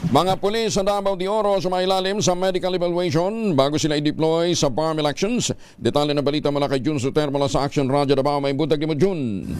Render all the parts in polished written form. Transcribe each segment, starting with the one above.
Mga pulis sa Davao de Oro sumailalim sa medical evaluation bago sila i-deploy sa farm elections. Detalye na balita mula kay Jun Suter mula sa Action Radio Davao. May buntag ni mo, Jun.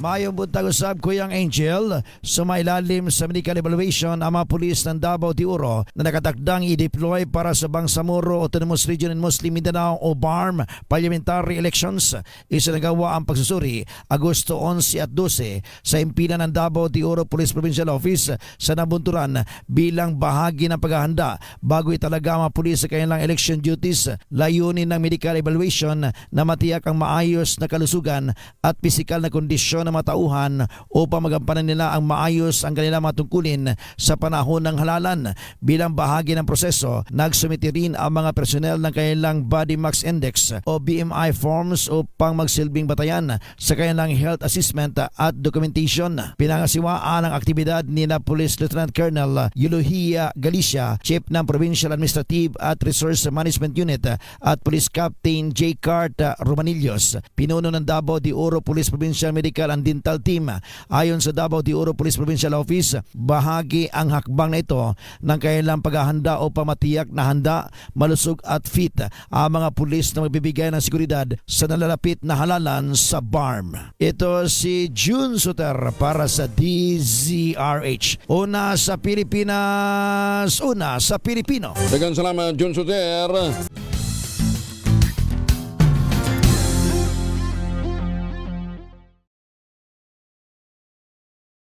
Mayong buntag usab Kuyang Angel, sumailalim sa medical evaluation ang mga pulis ng Davao de Oro na nakatakdang i-deploy para sa Bangsamoro Autonomous Region in Muslim Mindanao o BARM parliamentary elections. Isinagawa ang pagsusuri Agosto 11 at 12 sa impinan ng Davao de Oro Police Provincial Office sa Nabunturan bilang bahagi ng paghahanda bago italaga ang mga pulis sa kanilang election duties. Layunin ng medical evaluation na matiyak ang maayos na kalusugan at pisikal na kondisyon ng mga tauhan upang magampanan nila ang maayos ang kanilang mga tungkulin sa panahon ng halalan. Bilang bahagi ng proseso, nagsumiti rin ang mga personel ng kanilang Body Mass Index o BMI forms upang magsilbing batayan sa kanilang health assessment at documentation. Pinangasiwaan ang aktibidad ni na Police Lieutenant Colonel Eulogio Galicia, Chief ng Provincial Administrative at Resource Management Unit, at Police Captain J. Cart Romanillos, pinuno ng Davao de Oro Police Provincial Medical and Dental Team. Ayon sa Davao de Oro Police Provincial Office, bahagi ang hakbang na ito ng kailang paghahanda o pamatiyak na handa, malusog at fit ang mga pulis na magbibigay ng seguridad sa nalalapit na halalan sa BARM. Ito si Jun Suter para sa DZRH. Una sa Pilipinas, una sa Pilipino. Daghang salamat, Jun Suter.